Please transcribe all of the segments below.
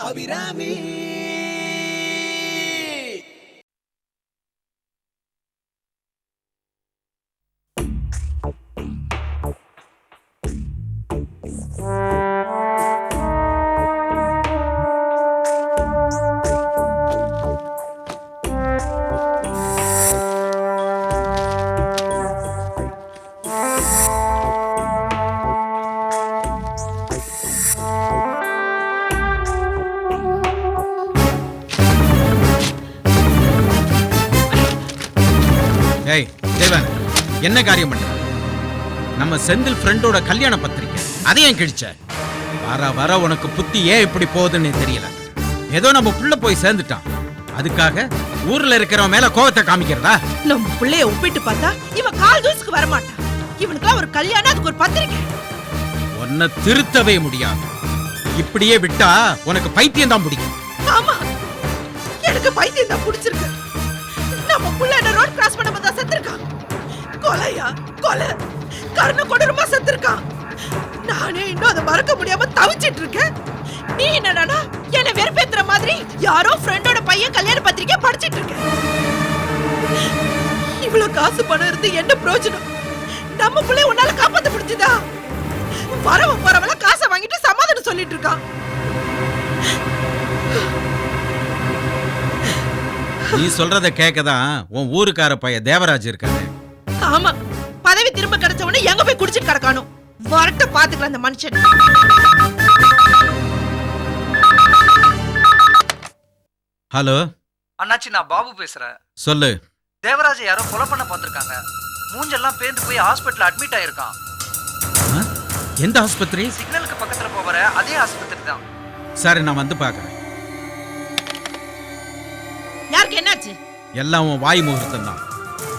அபிராமி. ஏய் தேவன், என்ன காரியம் பண்ற? நம்ம செந்தில் ஃப்ரெண்டோட கல்யாண பத்திரிக்கை அதையும் கிழிச்ச. வர வர உனக்கு புத்தி ஏன் இப்படி போகுதுன்னு தெரியல. ஏதோ நம்ம புள்ள போய் சேர்ந்துட்டான், அதுக்காக ஊர்ல இருக்கிறவன் மேல கோவத்தை காமிக்கிறதா? நம்ம புள்ளைய ஒப்பிட்டு பார்த்தா இவன் கால் தூசுக்கு வரமாட்டான். இவனுக்குலாம் ஒரு கல்யாணம், அதுக்கு ஒரு பத்திரிக்கை. உன்னை திருத்தவே முடியாது. இப்படியே விட்டா உனக்கு பைத்தியம் தான் பிடிக்கும். ஆமா, எனக்கு பைத்தியம் தான் பிடிச்சிருக்கு. நம்ம புள்ள என்ன ரோட் கிராஸ் பண்ண பார்த்தா செத்துருக்கான். கொலையா கொலை, கருணை கொடூரமா செத்துருக்கான். நானே இன்னும் அதை மறக்க முடியாம தவிச்சிட்டு இருக்கேன். நீ என்னடா என்ன வெறுப்பேத்துற மாதிரி யாரோ ஃப்ரெண்டோட பையன் கல்யாண பத்திரிக்கை படிச்சிட்டு இருக்க. இவ்வளவு காசு பணம் இருந்து என்ன பிரயோஜனம்? நம்ம புள்ளைய உன்னால காப்பாத்த முடிஞ்சுதா? வரவன் போறவள காசை வாங்கிட்டு சமாதானம் சொல்லிட்டு இருக்கான். நீ சொல்றத கேட்கதான் உன் ஊருக்கார பையன் தேவராஜ் இருக்காரு. ஆமா, பதவி திரும்ப கிடைச்ச உடனே எங்க போய் குடிச்சிட்டு கிடக்கானோ. வரட்ட பாத்துக்கலாம் அந்த மனுஷன். ஹலோ அண்ணாச்சி, நான் பாபு பேசுறேன். சொல்லு. தேவராஜை யாரோ கொலை பண்ண பார்த்திருக்காங்க. மூஞ்செல்லாம் பேந்து போய் ஹாஸ்பிட்டல் அட்மிட் ஆயிருக்கான். எந்த ஆஸ்பத்திரி? சிக்னலுக்கு பக்கத்துல போகிற அதே ஆஸ்பத்திரி தான். சரி, நான் வந்து பாக்குறேன். யாருக்கு என்னாச்சு? எல்லாம் உன் வாய் முகூர்த்தம் தான்.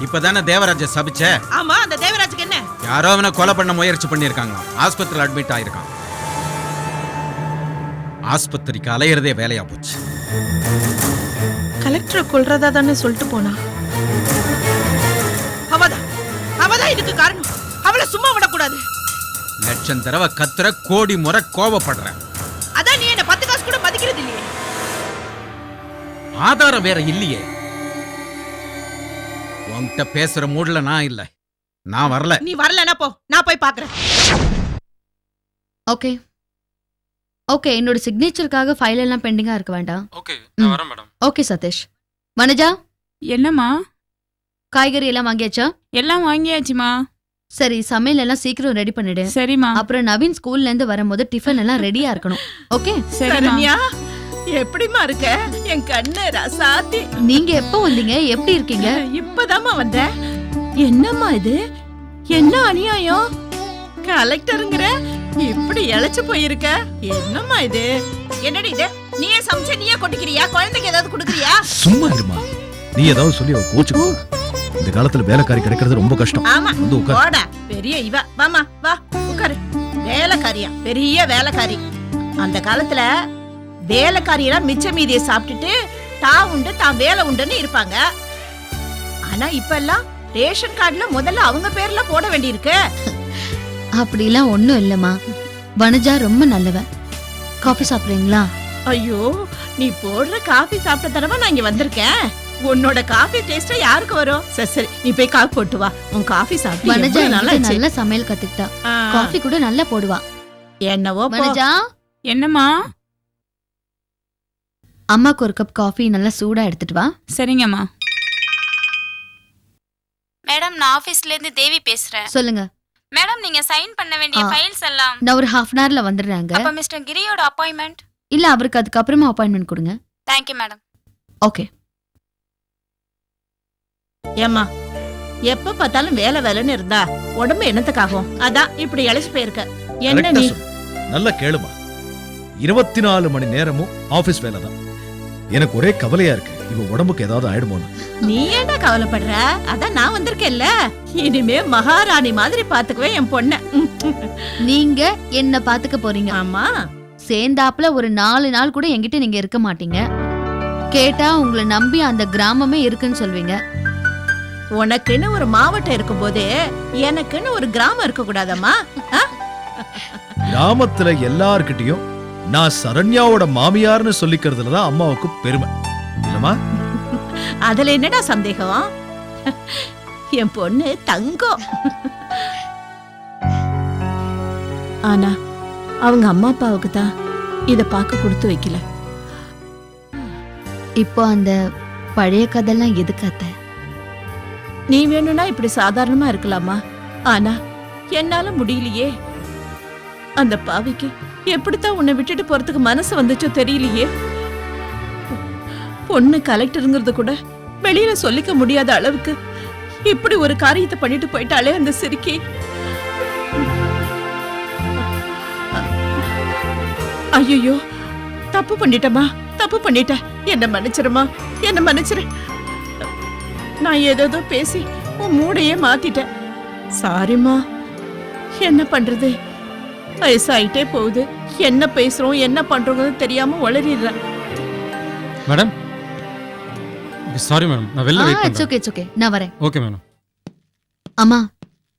இப்பதானே தேவராஜ சபிச்ச. ஆமா, அந்த தேவராஜுக்கு என்ன? யாரோ அவனை கொலை பண்ண முயற்சி பண்ணிருக்காங்க. ஆஸ்பத்திரியில் அட்மிட் ஆயிருக்கான். ஆஸ்பத்திரிக்கு அலையிறதே வேலையா போச்சு. கலெக்டரை கொல்றதா தானே சொல்லிட்டு போனா. அவதான் இதுக்கு காரணம். அவளை சும்மா விடக்கூடாது. லட்சம் தடவை கத்துற, கோடி முறை கோபப்படுற. அதான் நீ என்ன 10 காசு கூட மதிக்கிறது இல்லையே. ஆதாரம் வேற இல்லையே. உன்கிட்ட பேசுற மூட்ல நான் இல்ல. நான் வரல. நீ வரலனா போ, நான் போய் பாக்குறேன். ஓகே ஓகே, என்னோட சிக்னேச்சருக்காக ஃபைல் எல்லாம் பெண்டிங்கா இருக்க வேண்டாம். ஓகே, நான் வரேன் மேடம். ஓகே சதீஷ். வனஜா, என்னம்மா? காய்கறி எல்லாம் வாங்கியாச்சா? எல்லாம் வாங்கியாச்சுமா. சரி, சமையல் எல்லாம் சீக்கிரம் ரெடி பண்ணிடு. சரிம்மா. அப்புறம் நவீன் ஸ்கூல்ல இருந்து வரும்போது டிஃபன் எல்லாம் ரெடியா இருக்கணும். ஓகே? சரியா? எப்படிமா இருக்க என் கண்ணு ரசாத்தி? நீங்க எப்போ வந்தீங்க? எப்படி இருக்கீங்க? இப்பதாம்மா வந்தேன். என்னம்மா இது? என்ன அநியாயம்? கலெக்டருங்கற இப்படி இழைச்சு போயிருக்க. என்னம்மா இது? என்னடி இது? நீயே சமைச்சு நீயே கொட்டிக்கிறியா? குழந்தைக்கு ஏதாவது குடுக்குறியா? சும்மா இருமா. நீ ஏதாவது சொல்லி அவ கோச்சுக்கோ. இந்த காலத்துல வேலைக்காரி கிடைக்கிறது ரொம்ப கஷ்டம். ஆமா, வந்து உட்கார். போடா பெரிய இவ. வாமா வா உட்காரு. வேலைக்காரியா? பெரிய வேலைக்காரி. அந்த காலத்துல வேலைக்காரியெல்லாம் மிச்ச மீதியை சாப்பிட்டுட்டு தான் உண்டு தான் வேலை உண்டுன்னு இருப்பாங்க. ஆனா இப்ப எல்லாம் ரேஷன் கார்டுல முதல்ல அவங்க பேர்ல போட வேண்டியிருக்கு. அப்படிலாம் ஒண்ணும் இல்லம்மா. வனஜா ரொம்ப நல்லவ. காஃபி சாப்பிடுறீங்களா? ஐயோ, நீ போடுற காபி சாப்பிட்ட தடவை நான் இங்க வந்திருக்கேன். உன்னோட காபி டேஸ்ட் யாருக்கு வரும்? சரி சரி, நீ போய் காபி போட்டு வா. உன் காபி சாப்பிட்டு வனஜா நல்லா நல்ல சமையல் கத்துக்கிட்டா. காஃபி கூட நல்லா போடுவா. என்னவோ வனஜா, என்னம்மா? அம்மாக்கு ஒரு கப் காஃபி நல்லா சூடா எடுத்துட்டு வா. சரிங்கம்மா. மேடம், நான் ஆபீஸ்ல இருந்து தேவி பேசுறேன். சொல்லுங்க மேடம், நீங்க சைன் பண்ண வேண்டிய ஃபைல்ஸ் எல்லாம். நான் ஒரு half an hourல வந்துடுறாங்க. அப்ப மிஸ்டர் கிரியோட அப்பாயின்மெண்ட்? இல்ல, அவருக்கு அதுக்கு அப்புறமா அப்பாயின்மெண்ட் கொடுங்க. Thank you madam. ஓகே. ஏம்மா, எப்ப பார்த்தாலும் வேலை வேலைன்னு இருந்தா உடம்பு என்னத்துக்காகும்? அதான் இப்படி இழைச்சு போயிருக்க. என்ன நீ? நல்ல கேளுமா. 24 மணி நேரமும் ஆபீஸ் வேலை தான். எனக்கு ஒரே கவலையா இருக்கு, இவ உடம்புக்கு ஏதாவது ஆயிடுமோன்னு. நீ ஏன்டா கவலைப்படுற? அதான் நான் வந்திருக்கேன்ல. இனிமே மகாராணி மாதிரி பாத்துக்குவேன் என் பொண்ண. நீங்க என்ன பாத்துக்க போறீங்க. ஆமா, சேர்ந்தாப்புல ஒரு 4 நாள் கூட என்கிட்ட நீங்க இருக்க மாட்டீங்க. கேட்டா உங்களை நம்பி அந்த கிராமமே இருக்குன்னு சொல்வீங்க. உனக்குன்னு ஒரு மாவட்டம் இருக்கும் போது எனக்குன்னு ஒரு கிராமம் இருக்க கூடாதம்மா? கிராமத்துல எல்லார்கிட்டயும் நான் சரண்யாவோட மாமியார்னு சொல்லிக்கிறதுல தான் அம்மாவுக்கு பெருமை இல்லம்மா? அதுல என்னடா சந்தேகம்? என் பொண்ணு தங்கம். ஆனா அவங்க அம்மா அப்பாவுக்கு தான் இத பார்க்க கொடுத்து வைக்கல. இப்போ அந்த பழைய கதைலாம் எதுக்கு அத்தை? நீ வேணும்னா இப்படி சாதாரணமா இருக்கலாமா? ஆனா என்னால முடியலையே. அந்த பாவிக்கு எப்படித்தான் உன்னை விட்டுட்டு போறதுக்கு மனசு வந்துச்சோ தெரியலையே. பொண்ணு கலெக்டருங்கிறது கூட வெளியில சொல்லிக்க முடியாத அளவுக்கு இப்படி ஒரு காரியத்தை பண்ணிட்டு போயிட்டாலே அந்த சிரிக்கி. ஐயோ, தப்பு பண்ணிட்டமா, தப்பு பண்ணிட்டேன். என்ன மன்னிச்சிருமா, என்ன மன்னிச்சிரு. நான் ஏதோ பேசி உன் மூடையே மாத்திட்டேன். சாரிம்மா. என்ன பண்றது, வயசாயிட்டே போகுது. என்ன பேசுறோம் என்ன பண்றோம்னு தெரியாம உளறிடுறேன். மேடம் சாரி மேடம், நான் வெளில வெயிட் இட்ஸ் பண்றேன். ஓகே நான் வரேன். Okay madam. அம்மா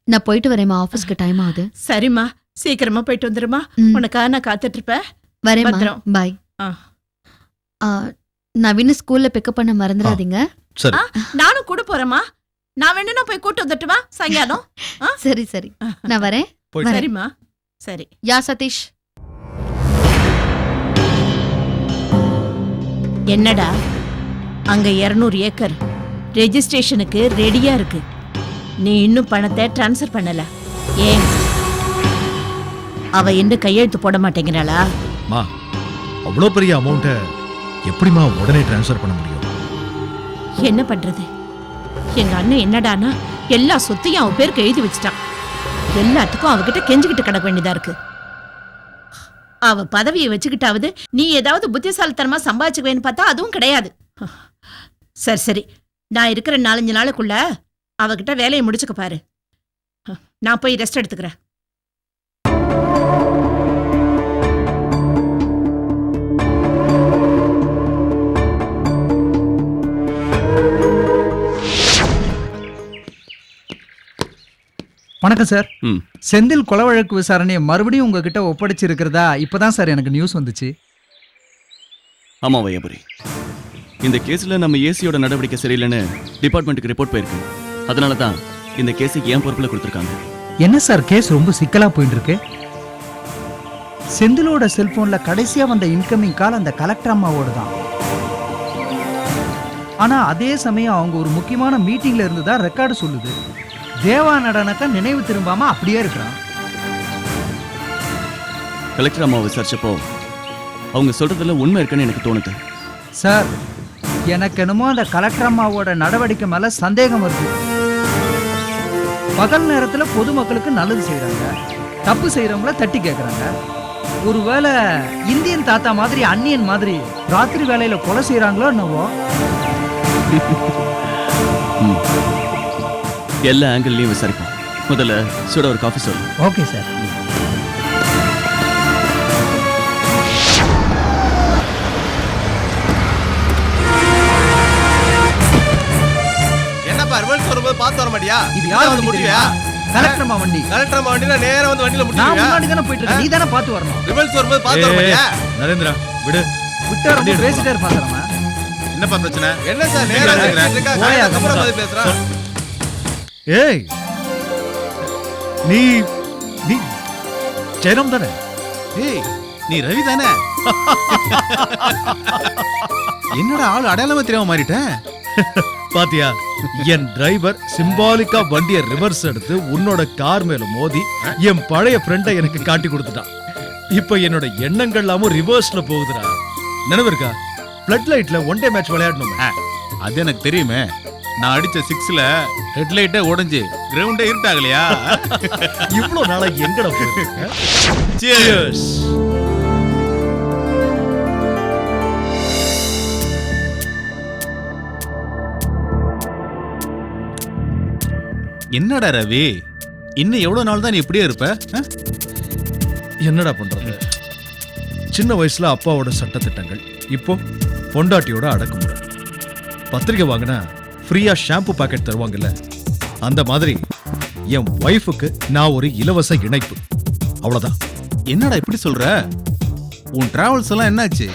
நான் போயிட்டு வரேம்மா, ஆபீஸ்க்கு டைம் ஆகுது. சரிம்மா, சீக்கிரமா போயிட்டு வந்துருமா. ம். உனக்காக நான் காத்துட்டு இருப்பேன். வரேம்மா, பத்திரம். பாய். ஆ. நவீன ஸ்கூல்ல பிக்கப் பண்ண மறந்துடாதீங்க. சரி. நானும் கூட போறேம்மா. நான் வேணும்னா போய் கூட்டு வந்துட்டுமா சாயங்காலம். சரி சரி நான் வரேன். போயிட்டு சரிம்மா, சரி. யா சதீஷ். என்னடா அங்க 200 ஏக்கர் ரெஜிஸ்ட்ரேஷனுக்கு ரெடியா இருக்கு. நீ இன்னும் பணத்தை டிரான்ஸ்ஃபர் பண்ணல. ஏன் அவ இன்னும் கையெழுத்து போட மாட்டேங்கிறாளா? மா, அவ்வளோ பெரிய அமௌண்ட்டை எப்படிமா உடனே டிரான்ஸ்ஃபர் பண்ண முடியும்? என்ன பண்றது? எங்க அண்ணன் என்னடானா எல்லா சொத்தையும் அவன் பேருக்கு எழுதி வச்சுட்டான். எல்லாத்துக்கும் அவகிட்ட கெஞ்சிக்கிட்டு கிடக்க வேண்டியதா இருக்கு. அவ பதவியை வச்சுக்கிட்டாவது நீ ஏதாவது புத்திசாலித்தனமா சம்பாதிச்சுக்குவேன்னு பார்த்தா அதுவும் கிடையாது. சரி சரி, நான் இருக்கிற 4-5 நாளுக்குள்ள அவகிட்ட வேலையை முடிச்சுக்க பாரு. நான் போய் ரெஸ்ட் எடுத்துக்கிறேன். வணக்கம் சார். ம். செந்தில் கொலை வழக்கு விசாரணையை மறுபடியும் உங்ககிட்ட ஒப்படைச்சிருக்கிறதா இப்பதான் சார் எனக்கு நியூஸ் வந்துச்சு. ஆமா வையபுரி, இந்த கேஸ்ல நம்ம ஏசியோட நடவடிக்கை சரியில்லைன்னு டிபார்ட்மெண்ட்டுக்கு ரிப்போர்ட் போயிருக்கு. அதனால தான் இந்த கேஸுக்கு ஏன் பொறுப்புல கொடுத்துருக்காங்க. என்ன சார் கேஸ் ரொம்ப சிக்கலா போயிட்டு இருக்கு. செந்திலோட செல்போன்ல கடைசியா வந்த இன்கமிங் கால் அந்த கலெக்டர் அம்மாவோட தான். ஆனா அதே சமயம் அவங்க ஒரு முக்கியமான மீட்டிங்ல இருந்துதான் ரெக்கார்டு சொல்லுது. தேவா நடனக்க நினைவு திரும்பாம அப்படியே இருக்கிறான். கலெக்டர் அம்மாவை விசாரிச்சப்போ அவங்க சொல்றதுல உண்மை இருக்குன்னு எனக்கு தோணுது. சார், எனக்கு என்னமோ அந்த கலெக்டர் அம்மாவோட நடவடிக்கை மேல சந்தேகம் வருது. பகல் நேரத்துல பொதுமக்களுக்கு நல்லது செய்யறாங்க, தப்பு செய்யறவங்கள தட்டி கேட்கறாங்க. ஒருவேளை இந்தியன் தாத்தா மாதிரி அந்நியன் மாதிரி ராத்திரி வேலையில கொலை செய்யறாங்களோ என்னவோ. எல்லா ஆங்கிள்லயும் விசாரிப்போம். முதல்ல சுட ஒரு காஃபி சொல்லு. Okay sir. என்னப்பா ரிவர்ஸ் வரும்போது பார்த்து வர மாட்டியா? இது யார் வந்து முடிவியா? கலெக்டர் அம்மா வண்டி. கலெக்டர் அம்மா வண்டினா நேரா வந்து வண்டியில நான் முடிவியா? முன்னாடி தானே போயிட்டு இருக்கேன், நீ தானே பார்த்து வரணும். ரிவர்ஸ் வரும்போது பார்த்து வர மாட்டியா? நரேந்திரா விடு. விட்டு ரொம்ப பேசிட்டே இருப்பாங்க. என்னப்பா பிரச்சனை? என்ன சார் நேரா ஓயா, அப்புறம் மாதிரி பேசுறான். ஏய், நீ நீ ஜெயராம் தானே? ஏய், நீ ரவி தானே? என்னடா ஆள் அடையாளமா தெரியாம மாறிட்ட? பாத்தியா, என் டிரைவர் சிம்பாலிக்கா வண்டியை ரிவர்ஸ் எடுத்து உன்னோட கார் மேல மோதி என் பழைய ஃப்ரெண்டை எனக்கு காட்டி கொடுத்துட்டான். இப்ப என்னோட எண்ணங்கள் எல்லாமும் ரிவர்ஸ்ல போகுதுடா. நினைவு இருக்கா, பிளட் லைட்ல ஒன் டே மேட்ச் விளையாடணும். அது எனக்கு தெரியுமே. நான் அடிச்ச 6ல ஹெட்லைட்டே உடைஞ்சு கிரவுண்டே இருட்டாகலையா? இவ்வளவு நாளா எங்கட போயிருக்க? Cheers. என்னடா ரவி, இன்னும் எவ்வளவு நாள் தான் நீ இப்படியே இருப்ப? என்னடா பண்றது, சின்ன வயசுல அப்பாவோட சட்டத்திட்டங்கள், இப்போ பொண்டாட்டியோட அடக்குமுறை. பத்திரிக்கை வாங்கினா ஃப்ரீயா ஷாம்பு பாக்கெட் தருவாங்கல்ல, அந்த மாதிரி என் ஒய்ஃபுக்கு நான் ஒரு இலவச இணைப்பு. அவ்வளவுதான். என்னடா இப்படி சொல்ற? உன் டிராவல்ஸ் எல்லாம் என்னாச்சு?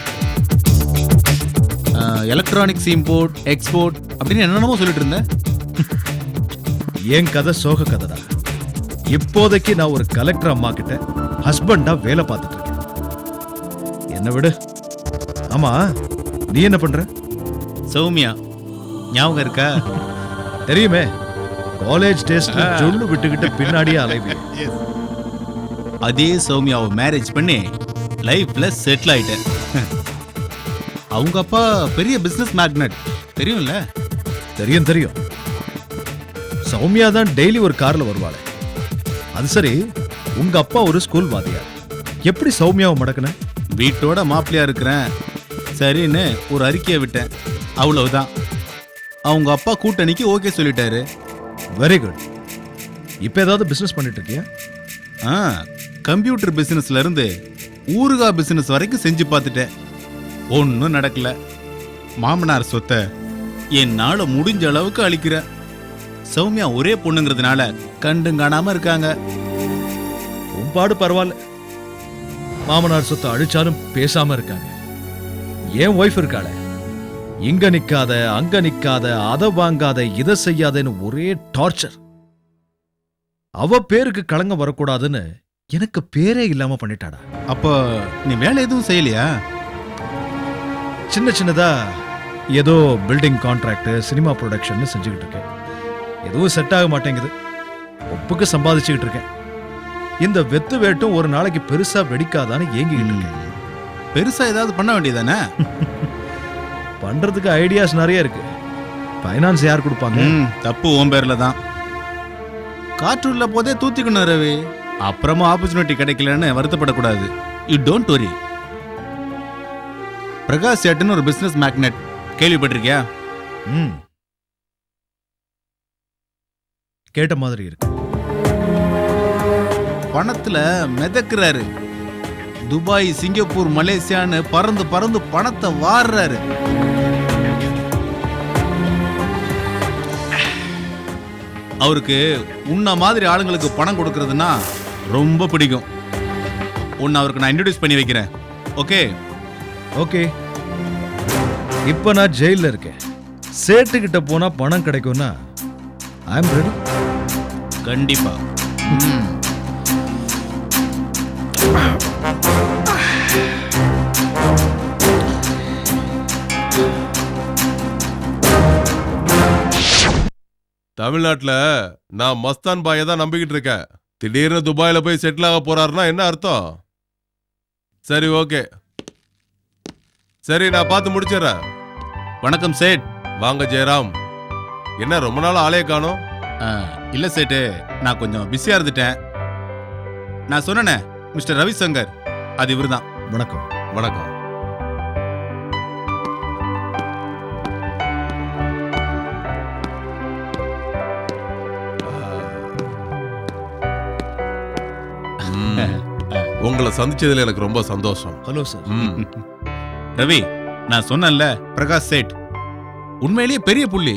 எலக்ட்ரானிக்ஸ் இம்போர்ட் எக்ஸ்போர்ட் அப்படின்னு என்னென்னமோ சொல்லிட்டு இருந்தேன். என் கதை சோக கதைடா. இப்போதைக்கு நான் ஒரு கலெக்டர் அம்மா கிட்ட ஹஸ்பண்டா வேலை பார்த்துட்டு இருக்கேன். என்ன விடு. ஆமா, நீ என்ன பண்ற? சௌமியா ஞாபகம் இருக்கா? தெரியுமே, காலேஜ் டேஸ்ட்ல ஜொல்லு விட்டுக்கிட்டு பின்னாடியே அலைவி. அதே சௌமியாவை மேரேஜ் பண்ணி லைஃப்ல செட்டில் ஆயிட்டேன். அவங்க அப்பா பெரிய பிசினஸ் மேக்னட், தெரியும்ல? தெரியும் தெரியும். சௌமியா தான் டெய்லி ஒரு கார்ல வருவாளே. அது சரி, உங்க அப்பா ஒரு ஸ்கூல் வாத்தியார். எப்படி சௌமியாவை மடக்குன? வீட்டோட மாப்பிள்ளையா இருக்கிறேன் சரின்னு ஒரு அறிக்கையை விட்டேன், அவ்வளவுதான். அவங்க அப்பா கூட்டணிக்கு ஓகே சொல்லிட்டாரு. Very good. இப்ப ஏதாவது பிசினஸ் பண்ணிட்டு இருக்கியா? கம்ப்யூட்டர் பிசினஸ்ல இருந்து ஊறுகாய் பிசினஸ் வரைக்கும் செஞ்சு பார்த்துட்டேன். ஒன்னும் நடக்கல. மாமனார் சொத்தை என்னால முடிஞ்ச அளவுக்கு அழிக்கிற. சௌமியா ஒரே பொண்ணுங்கிறதுனால கண்டும் காணாம இருக்காங்க. உன்பாடு பரவாயில்ல. மாமனார் சொத்தை அழிச்சாலும் பேசாம இருக்காங்க. ஏன் ஒய்ஃப் இருக்காள, இங்க நிக்காத அங்க நிக்காத, அதை வாங்காத இதை செய்யாதன்னு ஒரே டார்ச்சர். அவ பேருக்கு களங்கம் வரக்கூடாதுன்னு எனக்கு பேரே இல்லாம பண்ணிட்டாடா. அப்போ நீ வேலை எதுவும் செய்யலையா? சின்ன சின்னதா ஏதோ பில்டிங் கான்ட்ராக்ட், சினிமா ப்ரொடக்ஷன் செஞ்சுக்கிட்டு இருக்கேன். எதுவும் செட் ஆக மாட்டேங்குது. ஒப்புக்கு சம்பாதிச்சுக்கிட்டு இருக்கேன். இந்த வெத்து வேட்டும் ஒரு நாளைக்கு பெருசா வெடிக்காதான்னு ஏங்கிக்கிட்டு இருக்கேன். பெருசா ஏதாவது பண்ண வேண்டியதானே? பண்றதுக்கு ஐடியாஸ் நிறைய இருக்கு. ஃபைனான்ஸ் யார் கொடுப்பாங்க? தப்பு உன் பேர்ல தான். காற்றுள்ள போதே தூத்திக்கணும் ரவி. அப்புறமா ஆப்பர்ச்சுனிட்டி கிடைக்கலன்னு வருத்தப்படக்கூடாது. You don't worry. பிரகாஷ் சேட்டுன்னு ஒரு பிசினஸ் மேக்னெட், கேள்விப்பட்டிருக்கியா? கேட்ட மாதிரி இருக்கு. பணத்துல மிதக்கிறாரு. துபாய், சிங்கப்பூர், மலேசியான்னு பறந்து பறந்து பணத்தை வாடுறாரு. அவருக்கு உன்ன மாதிரி ஆளுங்களுக்கு பணம் கொடுக்கறதுன்னா ரொம்ப பிடிக்கும். உன்னை அவருக்கு நான் இன்ட்ரோடியூஸ் பண்ணி வைக்கிறேன். ஓகே? ஓகே. இப்ப நான் ஜெயில இருக்கேன். சேட்டுக்கிட்ட போனா பணம் கிடைக்கும்னா ஐ அம் ரெடி. கண்டிப்பா. தமிழ்நாட்டுல நான் மஸ்தான் பாயை தான் நம்பிக்கிட்டு இருக்கேன். திடீர்னு துபாயில போய் செட்டில் ஆக போறாருன்னா என்ன அர்த்தம்? சரி, ஓகே, சரி, நான் பார்த்து முடிச்சிடறேன். வணக்கம் சேட். வாங்க ஜெயராம். என்ன ரொம்ப நாள் ஆளே காணோம்? இல்ல சேட்டு, நான் கொஞ்சம் பிஸியா இருந்துட்டேன். நான் சொன்னேனே மிஸ்டர் ரவிசங்கர், அது இவர்தான். வணக்கம். வணக்கம். உங்களை சந்திச்சதுல எனக்கு ரொம்ப சந்தோஷம். Hello sir. ரவி, நான் சொன்னேன்ல பிரகாஷ் சேட் உண்மையிலேயே பெரிய புள்ளி.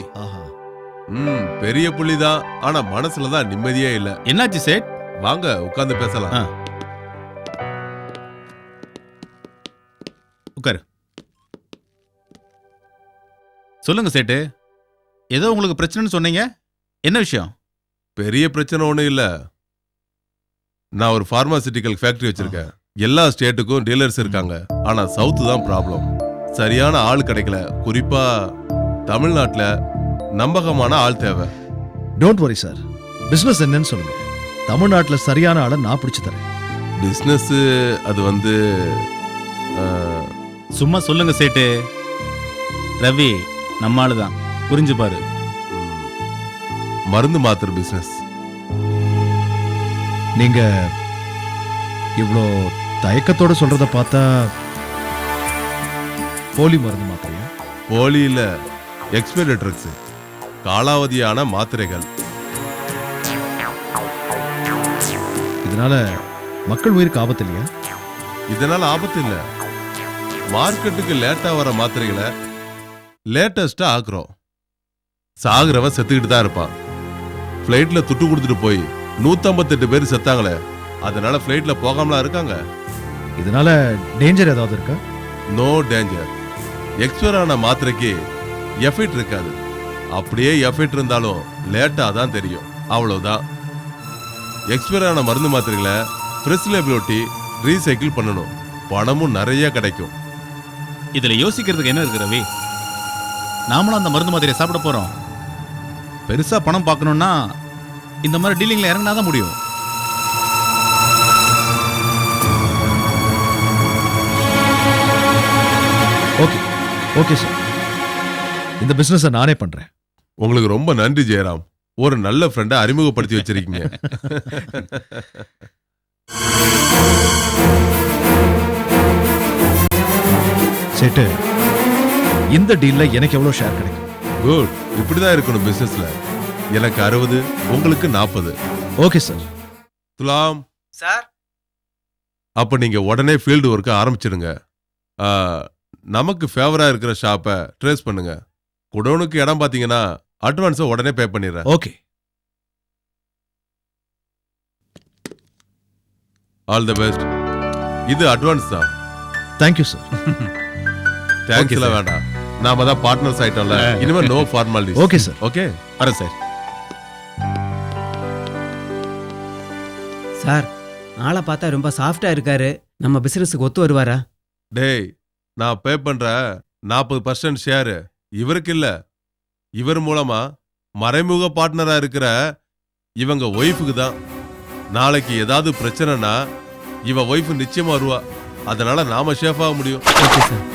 பெரிய புள்ளி தான். ஆனா மனசுல தான் நிம்மதியே இல்ல. என்னாச்சு சேட்? வாங்க உட்கார்ந்து பேசலாம். உட்காரு. சொல்லுங்க சேட்டு, ஏதோ உங்களுக்கு பிரச்சனைன்னு சொன்னீங்க. என்ன விஷயம்? பெரிய பிரச்சனை ஒண்ணும் இல்ல. நான் ஒரு பார்மாசிட்டிக்கல் ஃபேக்டரி வச்சிருக்கேன். எல்லா ஸ்டேட்டுக்கும் டீலர்ஸ் இருக்காங்க. ஆனா சவுத் தான் ப்ராப்ளம். சரியான ஆள் கிடைக்கல. குறிப்பா தமிழ்நாட்டுல நம்பகமான ஆள் தேவை. Don't worry sir. பிசினஸ் என்னன்னு சொல்லுங்க. தமிழ்நாட்டுல சரியான ஆளை நான் பிடிச்சு தரேன். பிசினஸ் அது சும்மா சொல்லுங்க சேட்டு. ரவி நம்ம ஆளுதான், புரிஞ்சு பாரு. மருந்து மாத்திர பிசினஸ். நீங்க இவ்வளோ தயக்கத்தோட சொல்றத பார்த்தா போலி மருந்து மாத்திரையா? போலி இல்ல, எக்ஸ்பைரி ட்ரக்ஸ், காலாவதியான மாத்திரைகள். இதனால மக்கள் உயிருக்கு ஆபத்து இல்லையா? இதனால ஆபத்து இல்ல. மார்க்கெட்டுக்கு லேட்டா வர மாத்திரைகளை லேட்டஸ்டா ஆக்குறோம். சாகுறவன் செத்துக்கிட்டு தான் இருப்பான். பிளைட்ல துட்டு கொடுத்துட்டு போய் 158 பேர் செத்தாங்களே, அதனால பிளைட்ல போகாமலாம் இருக்காங்க. இதனால டேஞ்சர் ஏதாவது இருக்கா? No danger. எக்ஸ்பயர் ஆன மாத்திரைக்கு எஃபெக்ட் இருக்காது. அப்படியே எஃபெக்ட் இருந்தாலும் லேட்டா தான் தெரியும், அவ்வளவுதான். எக்ஸ்பயர் ஆன மருந்து மாத்திரைகளை ஃப்ரெஷ் லேபிள் ஒட்டி ரீசைக்கிள் பண்ணணும். பணமும் நிறைய கிடைக்கும். இதுல யோசிக்கிறதுக்கு என்ன இருக்கு ரவி? நாமளும் அந்த மருந்து மாதிரியை சாப்பிட போறோம். பெருசா பணம் பார்க்கணும்னா இந்த மாதிரி டீலிங்ல இறங்கினாதான் முடியும். ஓகே ஓகே சார், இந்த பிசினஸை நானே பண்றேன். உங்களுக்கு ரொம்ப நன்றி ஜெயராம். ஒரு நல்ல ஃப்ரெண்டை அறிமுகப்படுத்தி வச்சிருக்கீங்க. சேட்டு, இந்த டீல்ல எனக்கு எவ்வளவு ஷேர் கிடைக்கும்? குட், இப்படிதான் இருக்கணும் பிசினஸ்ல. எனக்கு 60, உங்களுக்கு 40. Okay sir. துலாம் சார். அப்ப நீங்க உடனே ஃபீல்டு ஒர்க்க ஆரம்பிச்சிடுங்க. நமக்கு ஃபேவரா இருக்கிற ஷாப்பை ட்ரேஸ் பண்ணுங்க. குடோனுக்கு இடம் பாத்தீங்கன்னா அட்வான்ஸை உடனே பே பண்ணிடுறேன். ஓகே. All the best. இது அட்வான்ஸ் தான். Thank you sir. தேங்க்ஸ் எல்லாம் வேண்டாம், நாம தான் பார்ட்னர்ஸ் ஆயிட்டோம்ல. இனிமே no formalities. Okay sir. Okay, வரேன் சார். சார், ஆளை பார்த்தா ரொம்ப சாஃப்டா இருக்காரு. நம்ம பிசினஸுக்கு ஒத்து வருவாரா? டேய், நான் பே பண்ற 40% ஷேர் இவருக்கு இல்ல, இவர் மூலமா மறைமுக பார்ட்னரா இருக்கிற இவங்க ஒய்ஃபுக்கு தான். நாளைக்கு ஏதாவது பிரச்சனைனா இவ ஒய்ஃப் நிச்சயமா வருவா. அதனால நாம ஷேஃப் ஆக முடியும். Okay sir.